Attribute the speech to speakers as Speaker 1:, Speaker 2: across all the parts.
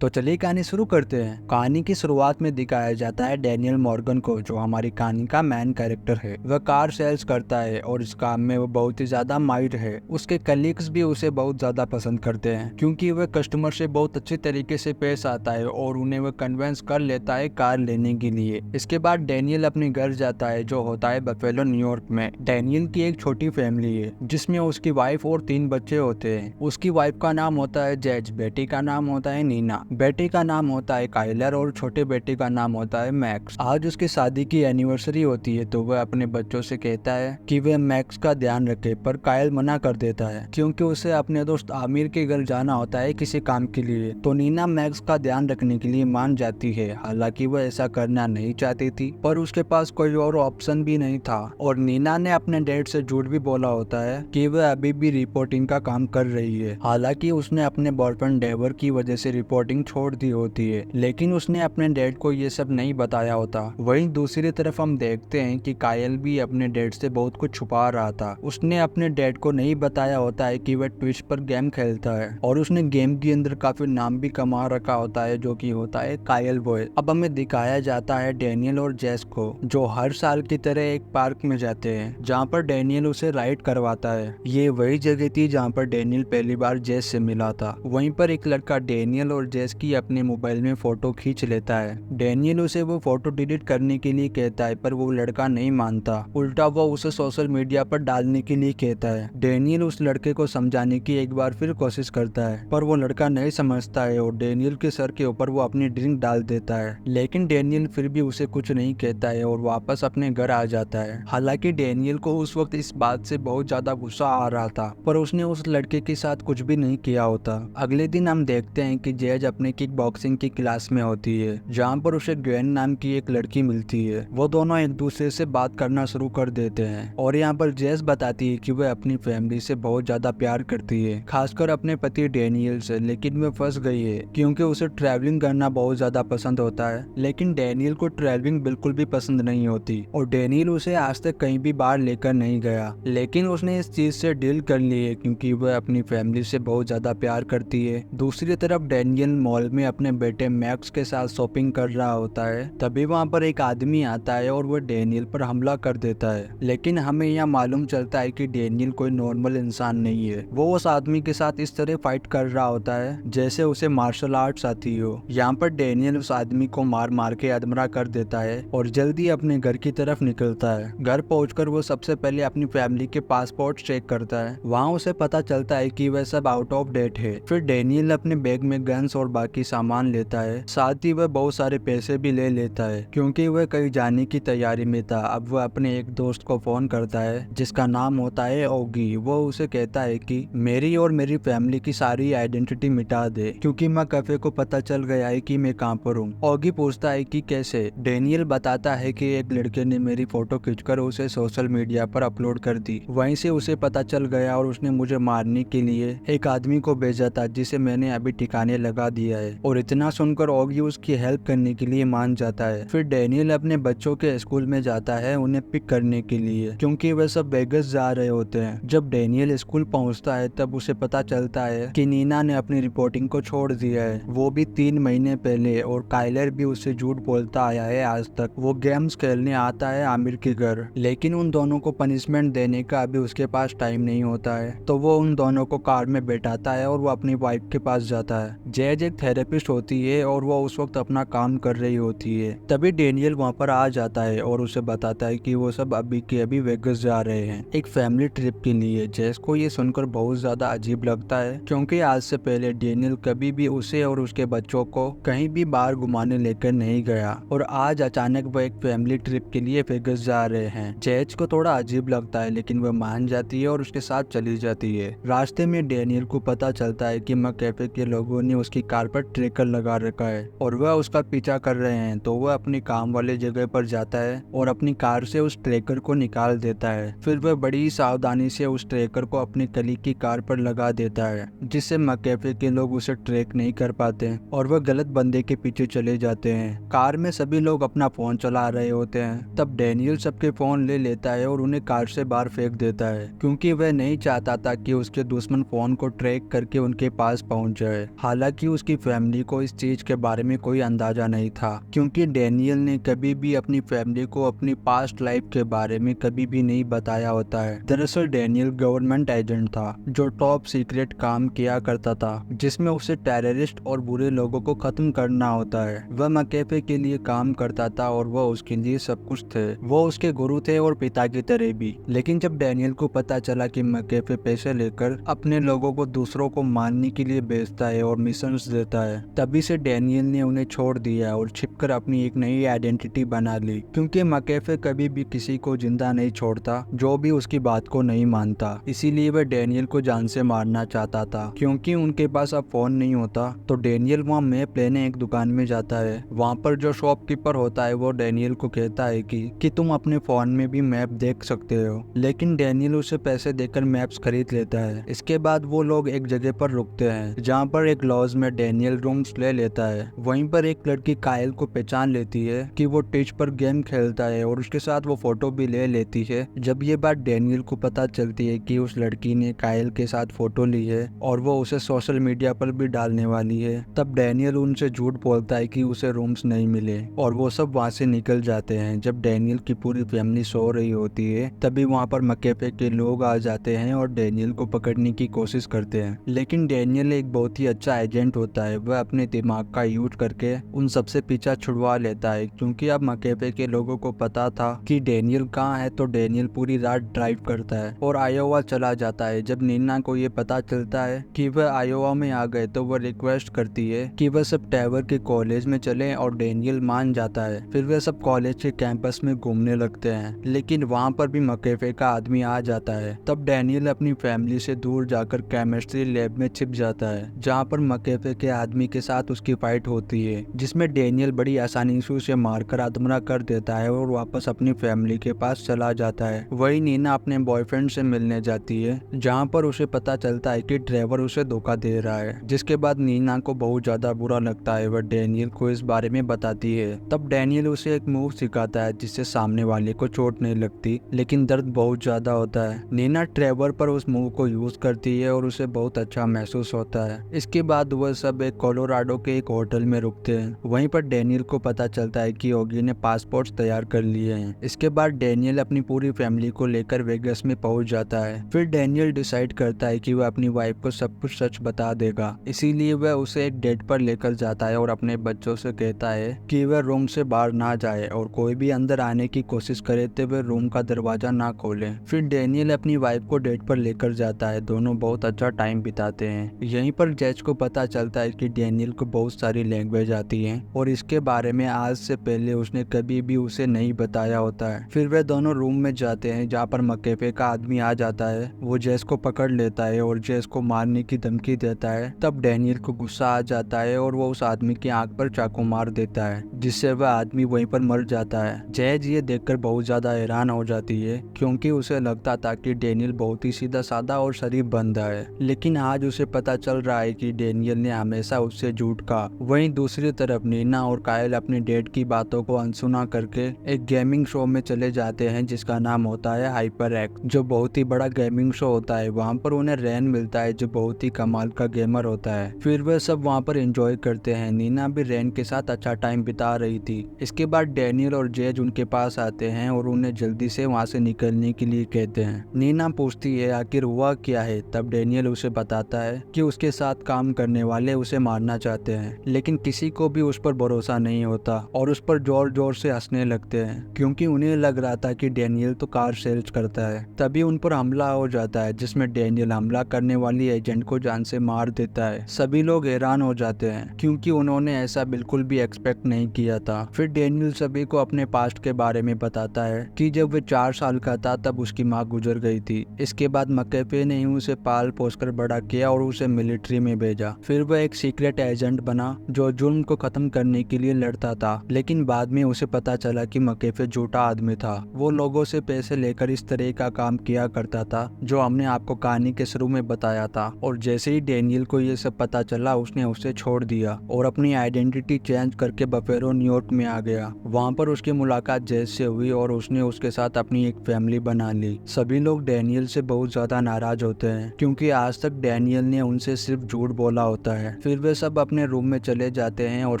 Speaker 1: तो चलिए कहानी शुरू करते हैं। कहानी की शुरुआत में दिखाया जाता है डैनियल मॉर्गन को, जो हमारी कहानी का मेन कैरेक्टर है। वह कार सेल्स करता है और इस काम में वो बहुत ही ज्यादा माहिर है। उसके कलीग्स भी उसे बहुत ज्यादा पसंद करते हैं क्योंकि वह कस्टमर से बहुत अच्छे तरीके से पेश आता है और उन्हें वह कन्विंस कर लेता है कार लेने के लिए। इसके बाद डैनियल अपने घर जाता है जो होता है बफेलो न्यूयॉर्क में। डैनियल की एक छोटी फैमिली है जिसमें उसकी वाइफ और 3 बच्चे होते हैं। उसकी वाइफ का नाम होता है जैज, बेटी का नाम होता है नीना, बेटे का नाम होता है काइलर और छोटे बेटे का नाम होता है मैक्स। आज उसकी शादी की एनिवर्सरी होती है तो वह अपने बच्चों से कहता है कि वे मैक्स का ध्यान रखे, पर काइल मना कर देता है क्योंकि उसे अपने दोस्त आमिर के घर जाना होता है किसी काम के लिए। तो नीना मैक्स का ध्यान रखने के लिए मान जाती है। हालांकि वह ऐसा करना नहीं चाहती थी पर उसके पास कोई और ऑप्शन भी नहीं था। और नीना ने अपने डैड से झूठ भी बोला होता है कि वह अभी भी रिपोर्टिंग का काम कर रही है। हालांकि उसने अपने बॉयफ्रेंड डेवर की वजह से रिपोर्टिंग छोड़ दी होती है, लेकिन उसने अपने डैड को ये सब नहीं बताया होता। वहीं दूसरी तरफ हम देखते हैं कि कायल भी अपने डैड से बहुत कुछ छुपा रहा था। उसने अपने डैड को नहीं बताया होता है कि वह ट्विच पर गेम खेलता है और उसने गेम के अंदर काफी नाम भी कमा रखा होता है जो कि होता है कायल बॉय। अब हमें दिखाया जाता है डैनियल और जेस को, जो हर साल की तरह एक पार्क में जाते हैं जहाँ पर डैनियल उसे राइड करवाता है। ये वही जगह थी जहाँ पर डैनियल पहली बार जेस से मिला था। वहीं पर एक लड़का डैनियल और जेस की अपने मोबाइल में फोटो खींच लेता है। डैनियल उसे वो फोटो डिलीट करने के लिए कहता है पर वो लड़का नहीं मानता। उल्टा वो उसे सोशल मीडिया पर डालने के लिए कहता है। डैनियल उस लड़के को समझाने की एक बार फिर कोशिश करता है पर वो लड़का नहीं समझता है और डैनियल के सर के ऊपर वो अपनी ड्रिंक डाल देता है। लेकिन डैनियल फिर भी उसे कुछ नहीं कहता है और वापस अपने घर आ जाता है। हालांकि डैनियल को उस वक्त इस बात से बहुत ज्यादा गुस्सा आ रहा था पर उसने उस लड़के के साथ कुछ भी नहीं किया होता। अगले दिन हम देखते हैं कि जैज अपने किक बॉक्सिंग की क्लास में होती है जहाँ पर उसे ग्वेन नाम की एक लड़की मिलती है। वो दोनों एक दूसरे से बात करना शुरू कर देते हैं और यहाँ पर जैज बताती है कि वह अपनी फैमिली से बहुत ज्यादा प्यार करती है, खासकर अपने पति डैनियल से। लेकिन वह फंस गई है क्योंकि उसे ट्रैवलिंग करना बहुत ज्यादा पसंद होता है, लेकिन डैनियल को ट्रैवलिंग बिल्कुल भी पसंद नहीं होती और डैनियल उसे आज तक कहीं भी बाहर लेकर नहीं गया। लेकिन उसने इस चीज से डील कर ली है क्योंकि वह अपनी फैमिली से बहुत ज्यादा प्यार करती है। दूसरी तरफ डैनियल मॉल में अपने बेटे मैक्स के साथ शॉपिंग कर रहा होता है। तभी वहाँ पर एक आदमी आता है और वो डैनियल पर हमला कर देता है। लेकिन हमें यहाँ मालूम चलता है कि डैनियल कोई नॉर्मल इंसान नहीं है। वो उस आदमी के साथ इस तरह फाइट कर रहा होता है जैसे उसे मार्शल आर्ट्स आती हो। यहाँ पर डैनियल उस आदमी को मार मार के अधमरा कर देता है और जल्दी अपने घर की तरफ निकलता है। घर पहुंचकर वो सबसे पहले अपनी फैमिली के पासपोर्ट चेक करता है। वहाँ उसे पता चलता है कि वह सब आउट ऑफ डेट है। फिर डैनियल अपने बैग में गन्स और बाकी सामान लेता है, साथ ही वह बहुत सारे पैसे भी ले लेता है क्योंकि वह कहीं जाने की तैयारी में था। अब वह अपने एक दोस्त को फोन करता है जिसका नाम होता है ओगी। वो उसे कहता है कि मेरी और मेरी फैमिली की सारी आइडेंटिटी मिटा दे क्योंकि मैं कैफे को पता चल गया है कि मैं कहाँ पर हूँ। ओगी पूछता है कि कैसे। डैनियल बताता है कि एक लड़के ने मेरी फोटो खींचकर उसे सोशल मीडिया पर अपलोड कर दी। वहीं से उसे पता चल गया और उसने मुझे मारने के लिए एक आदमी को भेजा था जिसे मैंने अभी ठिकाने लगा दिया है। और इतना सुनकर ओगी उसकी हेल्प करने के लिए मान जाता है। फिर डैनियल अपने बच्चों के स्कूल में जाता है उन्हें पिक करने के लिए क्योंकि वे सब वेगस जा रहे होते हैं। जब डैनियल स्कूल पहुंचता है तब उसे पता चलता है कि नीना ने अपनी रिपोर्टिंग को छोड़ दिया है, वो भी 3 महीने पहले। और काइलर भी उससे झूठ बोलता आया है आज तक। वो गेम्स खेलने आता है आमिर के घर, लेकिन उन दोनों को पनिशमेंट देने का अभी उसके पास टाइम नहीं होता है। तो वो उन दोनों को कार में बैठाता है और वो अपनी वाइफ के पास जाता है। जैज एक थेरेपिस्ट होती है और वो उस वक्त अपना काम कर रही होती है। तभी डैनियल वहाँ पर आ जाता है और उसे बताता है कि वो सब अभी के अभी वेगस जा रहे हैं एक फैमिली ट्रिप के लिए। जैस को ये सुनकर बहुत ज्यादा अजीब लगता है क्योंकि आज से पहले डैनियल कभी भी उसे और उसके बच्चों को कहीं भी बाहर घुमाने लेकर नहीं गया और आज अचानक वो एक फैमिली ट्रिप के लिए वेगस जा रहे हैं। जैज को थोड़ा अजीब लगता है लेकिन वह मान जाती है और उसके साथ चली जाती है। रास्ते में डैनियल को पता चलता है कि कैफे के लोगों ने उसकी कार पर ट्रैकर लगा रखा है और वह उसका पीछा कर रहे हैं। तो वह अपनी काम वाले जगह पर जाता है और अपनी कार से उस ट्रैकर को निकाल देता है। फिर वह बड़ी सावधानी से उस ट्रैकर को अपनी कलीग की कार पर लगा देता है जिससे कैफे के लोग उसे ट्रैक नहीं कर पाते और वह गलत बंदे के पीछे चले जाते हैं। कार में सभी लोग अपना फोन चला रहे होते हैं। तब डैनियल सबके फोन ले लेता है और उन्हें कार से बाहर फेंक देता है क्योंकि वह नहीं चाहता था कि उसके दुश्मन फोन को ट्रैक करके उनके पास पहुंच जाए। हालांकि उसकी की फैमिली को इस चीज के बारे में कोई अंदाजा नहीं था, क्योंकि डैनियल ने कभी भी अपनी फैमिली को अपनी पास्ट लाइफ के बारे में कभी भी नहीं बताया होता है। दरअसल डैनियल गवर्नमेंट एजेंट था जो टॉप सीक्रेट काम किया करता था, जिसमें उसे टेररिस्ट और बुरे लोगों को खत्म करना होता है। वह मकैफे के लिए काम करता था और वह उसके लिए सब कुछ थे। वो उसके गुरु थे और पिता की तरह भी। लेकिन जब डैनियल को पता चला कि मकैफे पैसे लेकर अपने लोगों को दूसरों को मारने के लिए बेचता है और मिशंस देता है, तभी से डैनियल ने उन्हें छोड़ दिया और छिपकर अपनी एक नई आइडेंटिटी बना ली, क्योंकि मकैफे कभी भी किसी को जिंदा नहीं छोड़ता जो भी उसकी बात को नहीं मानता। इसीलिए वह डैनियल को जान से मारना चाहता था। क्योंकि उनके पास अब फोन नहीं होता तो डैनियल वहाँ मैप लेने एक दुकान में जाता है। वहाँ पर जो शॉपकीपर होता है वो डैनियल को कहता है कि तुम अपने फोन में भी मैप देख सकते हो, लेकिन डैनियल उसे पैसे देकर मैप्स खरीद लेता है। इसके बाद वो लोग एक जगह पर रुकते हैं जहाँ पर एक लॉज में डैनियल रूम्स ले लेता है। वहीं पर एक लड़की कायल को पहचान लेती है कि वो टिच पर गेम खेलता है और उसके साथ वो फोटो भी ले लेती है। जब ये बात डैनियल को पता चलती है कि उस लड़की ने कायल के साथ फोटो ली है और वो उसे सोशल मीडिया पर भी डालने वाली है, तब डैनियल उनसे झूठ बोलता है कि उसे रूम्स नहीं मिले और वो सब वहाँ से निकल जाते हैं। जब डैनियल की पूरी फैमिली सो रही होती है तभी वहाँ पर मकैफे के लोग आ जाते हैं और डैनियल को पकड़ने की कोशिश करते हैं। लेकिन डैनियल एक बहुत ही अच्छा एजेंट होता है। वह अपने दिमाग का यूज करके उन सबसे पीछा छुड़वा लेता है, क्योंकि अब मकैफे के लोगों को पता था कि डैनियल कहाँ है। तो डैनियल पूरी रात ड्राइव करता है और आयोवा चला जाता है। जब नीना को ये पता चलता है कि वह आयोवा में आ गए तो वह रिक्वेस्ट करती है कि वह सब टैवर के कॉलेज में चले और डैनियल मान जाता है। फिर वे सब कॉलेज के कैंपस में घूमने लगते हैं, लेकिन वहाँ पर भी मकैफे का आदमी आ जाता है। तब डैनियल अपनी फैमिली से दूर जाकर केमिस्ट्री लैब में छिप जाता है, जहाँ पर मकैफे के आदमी के साथ उसकी फाइट होती है, जिसमें डैनियल बड़ी आसानी से उसे मारकर अधमरा कर देता है और वापस अपनी फैमिली के पास चला जाता है। वही नीना अपने बॉयफ्रेंड से मिलने जाती है, जहाँ पर उसे पता चलता है कि ट्रेवर उसे धोखा दे रहा है, जिसके बाद नीना को बहुत ज्यादा बुरा लगता है। वह डैनियल को इस बारे में बताती है। तब डैनियल उसे एक मूव सिखाता है जिससे सामने वाले को चोट नहीं लगती, लेकिन दर्द बहुत ज्यादा होता है। नीना ट्रेवर पर उस मूव को यूज करती है और उसे बहुत अच्छा महसूस होता है। इसके बाद वह सब एक कोलोराडो के एक होटल में रुकते हैं। वहीं पर डैनियल को पता चलता है कि ओगी ने पासपोर्ट तैयार कर लिए हैं। इसके बाद डैनियल अपनी पूरी फैमिली को लेकर वेगस में पहुंच जाता है। फिर डैनियल डिसाइड करता है कि वह अपनी वाइफ को सब कुछ सच बता देगा, इसीलिए वह उसे एक डेट पर लेकर जाता है और अपने बच्चों से कहता है कि वह रूम से बाहर ना जाए और कोई भी अंदर आने की कोशिश करे तो वह रूम का दरवाजा ना खोले। फिर डैनियल अपनी वाइफ को डेट पर लेकर जाता है। दोनों बहुत अच्छा टाइम बिताते हैं। यहीं पर जैज को पता चलता है कि डैनियल को बहुत सारी लैंग्वेज आती है और इसके बारे में आज से पहले उसने कभी भी उसे नहीं बताया होता है। फिर वे दोनों रूम में जाते हैं जहाँ पर मकैफे का आदमी आ जाता है। वो जैस को पकड़ लेता है और जैस को मारने की धमकी देता है। तब डैनियल को गुस्सा आ जाता है और वो उस आदमी की आंख पर चाकू मार देता है, जिससे वह आदमी वहीं पर मर जाता है। जैज ये देखकर बहुत ज्यादा हैरान हो जाती है, क्योंकि उसे लगता था कि डैनियल बहुत ही सीधा साधा और शरीफ बंदा है, लेकिन आज उसे पता चल रहा है कि डैनियल ने हमेशा उससे झूठ कहा। वहीं दूसरी तरफ नीना और कायल अपनी डेट की बातों को अनसुना करके एक गेमिंग शो में चले जाते हैं जिसका नाम होता है हाइपर एक्स, जो बहुत ही बड़ा गेमिंग शो होता है। वहाँ पर उन्हें रैन मिलता है जो बहुत ही कमाल का गेमर होता है। फिर वे सब वहाँ पर एंजॉय करते हैं। नीना भी रैन के साथ अच्छा टाइम बिता रही थी। इसके बाद डैनियल और जेज उनके पास आते हैं और उन्हें जल्दी से वहाँ से निकलने के लिए कहते हैं। नीना पूछती है आखिर हुआ क्या है। तब डैनियल उसे बताता है कि उसके साथ काम करने वाले उसे मारना चाहते हैं, लेकिन किसी को भी उस पर भरोसा नहीं होता और उस पर जोर जोर से हंसने लगते हैं, क्योंकि उन्हें लग रहा था कि डैनियल तो कार सेल्स करता है। तभी उन पर हमला हो जाता है, जिसमें डैनियल हमला करने वाली एजेंट को जान से मार देता है। सभी लोग हैरान हो जाते हैं, क्योंकि उन्होंने ऐसा बिल्कुल भी एक्सपेक्ट नहीं किया था। फिर डैनियल सभी को अपने पास्ट के बारे में बताता है कि जब वे 4 साल का था तब उसकी माँ गुजर गई थी। इसके बाद मकैफे ने उसे पाल पोस कर बड़ा किया और उसे मिलिट्री में भेजा। फिर वह एक सीक्रेट एजेंट बना जो जुल्म को खत्म करने के लिए लड़ता था, लेकिन बाद में उसे पता चला कि मकैफे झूठा आदमी था। वो लोगों से पैसे लेकर इस तरह का काम किया करता था जो हमने आपको कहानी के शुरू में बताया था। और जैसे ही डैनियल को ये सब पता चला उसने उसे छोड़ दिया और अपनी आइडेंटिटी चेंज करके बफेरो न्यूयॉर्क में आ गया। वहाँ पर उसकी मुलाकात जैज से हुई और उसने उसके साथ अपनी एक फैमिली बना ली। सभी लोग डैनियल से बहुत ज्यादा नाराज होते हैं, क्योंकि आज तक डैनियल ने उनसे सिर्फ झूठ बोला होता है। फिर वे सब अपने रूम में चले जाते हैं और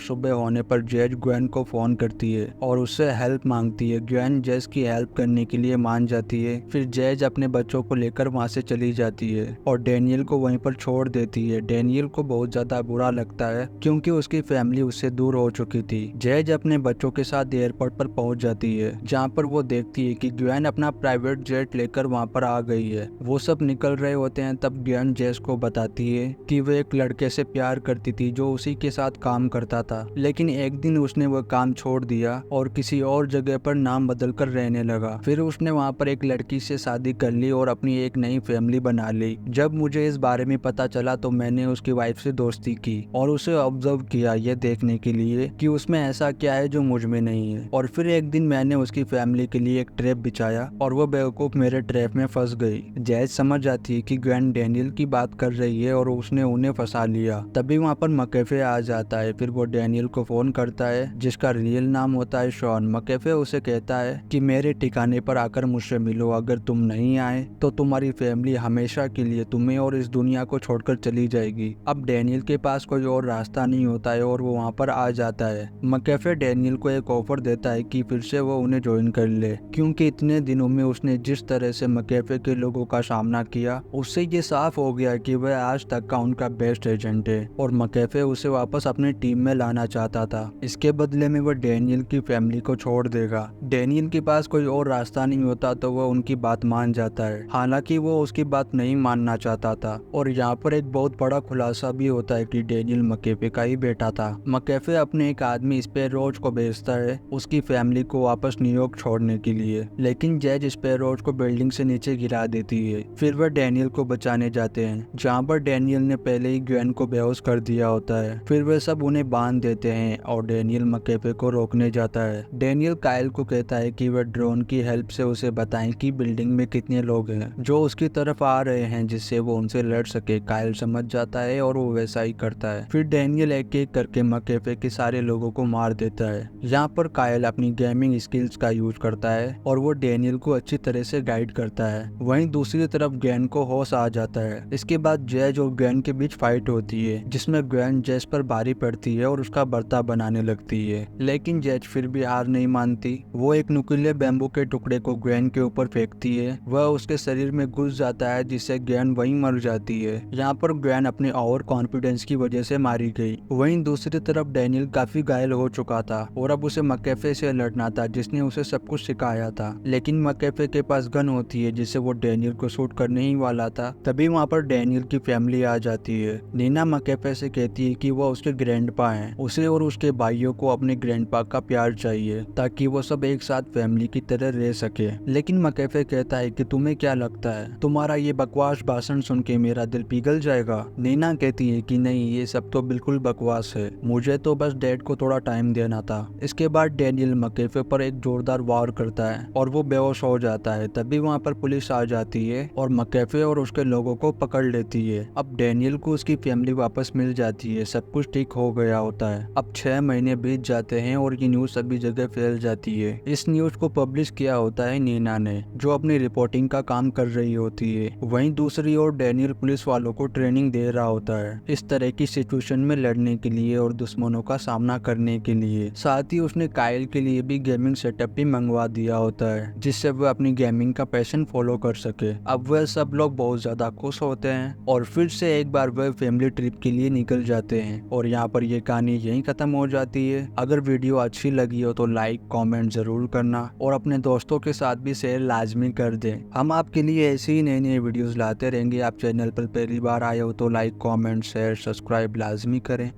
Speaker 1: सुबह होने पर जेज ग्वेन को फोन करती है और उससे हेल्प मांगती है। ग्वेन जेज की हेल्प करने के लिए मान जाती है। फिर जेज अपने बच्चों को लेकर वहाँ से चली जाती है और डैनियल को वहीं पर छोड़ देती है। डैनियल को बहुत ज्यादा बुरा लगता है क्योंकि उसकी फैमिली उससे दूर हो चुकी थी। जेज अपने बच्चों के साथ एयरपोर्ट पर पहुंच जाती है जहाँ पर वो देखती है कि ग्वेन अपना प्राइवेट जेट लेकर वहाँ पर आ गई है। वो सब निकल रहे होते हैं तब ग्वेन जेज को बताती है कि वो एक लड़के से प्यार करती थी जो उसी के साथ काम करता था, लेकिन एक दिन उसने वह काम छोड़ दिया और किसी और जगह पर नाम बदल कर रहने लगा। फिर उसने वहाँ पर एक लड़की से शादी कर ली और अपनी एक नई फैमिली बना ली। जब मुझे इस बारे में पता चला तो मैंने उसकी वाइफ से दोस्ती की और उसे ऑब्जर्व किया ये देखने के लिए कि उसमें ऐसा क्या है जो मुझ में नहीं है। और फिर एक दिन मैंने उसकी फैमिली के लिए एक ट्रैप बिछाया और वो बेवकूफ मेरे ट्रैप में फंस गई। जैज समझ जाती है कि ग्वेन डैनियल की बात कर रही है और उसने उन्हें फंसा लिया। तभी वहाँ पर मकैफे आ जाता है। फिर वो डैनियल को फोन करता है जिसका रियल नाम होता है शॉन। मकैफे उसे कहता है कि मेरे ठिकाने पर आकर मुझसे मिलो, अगर तुम नहीं आए तो तुम्हारी फैमिली हमेशा के लिए तुम्हें और इस दुनिया को छोड़कर चली जाएगी। अब डैनियल के पास कोई और रास्ता नहीं होता है और वो वहाँ पर आ जाता है। मकैफे डैनियल को एक ऑफर देता है कि फिर से वो उन्हें ज्वाइन कर ले क्योंकि इतने दिनों में उसने जिस तरह से मकैफे के लोगों का सामना किया उससे ये साफ हो गया कि वह आज तक का उनका बेस्ट एजेंट है और मकैफे उसे वापस अपनी टीम में लाना चाहता था। इसके बदले में वह डैनियल की फैमिली को छोड़ देगा। डैनियल के पास कोई और रास्ता नहीं होता तो वह उनकी बात मान जाता है, हालांकि वो उसकी बात नहीं मानना चाहता था। और यहाँ पर एक बहुत बड़ा खुलासा भी होता है कि डैनियल मकैफे का ही बेटा था। मकैफे अपने एक आदमी स्पैरोज को भेजता है उसकी फैमिली को वापस न्यूयॉर्क छोड़ने के लिए, लेकिन जैज स्पैरोज को बिल्डिंग से नीचे गिरा देती है। फिर वह डैनियल को बचाने जाते हैं जहाँ पर डैनियल ने पहले ही ग्वेन को बेहोश कर दिया होता है। फिर वे सब उन्हें बांध देते हैं और डैनियल मकैफे को रोकने जाता है। डैनियल कायल को कहता है कि वह ड्रोन की हेल्प से उसे बताएं कि बिल्डिंग में कितने लोग हैं जो उसकी तरफ आ रहे हैं जिससे वो उनसे लड़ सके। कायल समझ जाता है और वो वैसा ही करता है। फिर डैनियल एक एक करके मकैफे के सारे लोगों को मार देता है। यहाँ पर कायल अपनी गेमिंग स्किल्स का यूज करता है और वो डैनियल को अच्छी तरह से गाइड करता है। वहीं दूसरी तरफ ग्वेन को होश आ जाता है। इसके बाद जैज और ग्वेन के बीच फाइट होती है जिसमें ग्वेन जैज पर भारी पड़ती है और उसका बर्ताव बनाने लगती है, लेकिन जैज फिर भी हार नहीं मानती। वो एक नुकीले बैम्बू के टुकड़े को ग्वेन के ऊपर फेंकती है। वह उसके शरीर में घुस जाता है जिससे ग्वेन वहीं मर जाती है। यहाँ पर ग्वेन अपने ओवर कॉन्फिडेंस की वजह से मारी गई। वहीं दूसरी तरफ डैनियल काफी घायल हो चुका था और अब उसे मकैफे से लड़ना था जिसने उसे सब कुछ सिखाया था, लेकिन मकैफे के पास गन होती है जिससे वो डैनियल को शूट करने ही वाला था। तभी वहाँ पर डैनियल की फैमिली आ जाती है। नीना मकैफे से कहती है कि वो उसके ग्रैंडपा हैं, उसे और उसके भाइयों को अपने ग्रैंडपा का प्यार चाहिए ताकि वो सब एक साथ फैमिली की तरह रह सके। लेकिन मकैफे कहता है कि तुम्हें क्या लगता है तुम्हारा ये बकवास भाषण सुन के मेरा दिल पिघल जाएगा। नीना कहती है कि नहीं, ये सब तो बिल्कुल बकवास है, मुझे तो बस डैड को थोड़ा टाइम देना था। इसके बाद डैनियल मकैफे पर एक जोरदार वार करता है और वो बेहोश हो जाता है। तभी वहाँ पर पुलिस आ जाती है और मकैफे और उसके लोगों को पकड़ लेती है। अब डैनियल को उसकी फैमिली वापस मिल जाती है, सब कुछ ठीक हो गया होता है। अब 6 महीने बीत जाते हैं और ये न्यूज सभी जगह फैल जाती है। इस न्यूज को पब्लिश किया होता है नीना ने, जो अपनी रिपोर्टिंग का काम कर रही होती है। वहीं दूसरी ओर डैनियल पुलिस वालों को ट्रेनिंग दे रहा होता है इस तरह की सिचुएशन में लड़ने के लिए और दुश्मनों का सामना करने के लिए। साथ ही उसने कायल के लिए भी गेमिंग सेटअप भी मंगवा दिया होता है जिससे वह अपनी गेमिंग का पैशन फॉलो कर सके। अब वह सब लोग बहुत ज्यादा खुश होते हैं और फिर से एक बार वह फैमिली ट्रिप के लिए निकल जाते हैं और यहाँ पर ये कहानी यहीं खत्म हो जाती है। अगर वीडियो अच्छी लगी हो तो लाइक कमेंट जरूर करना और अपने दोस्तों के साथ भी शेयर लाजमी कर दें। हम आपके लिए ऐसी ही नई नई वीडियोस लाते रहेंगे। आप चैनल पर पहली बार आए हो तो लाइक कमेंट शेयर सब्सक्राइब लाजमी करें।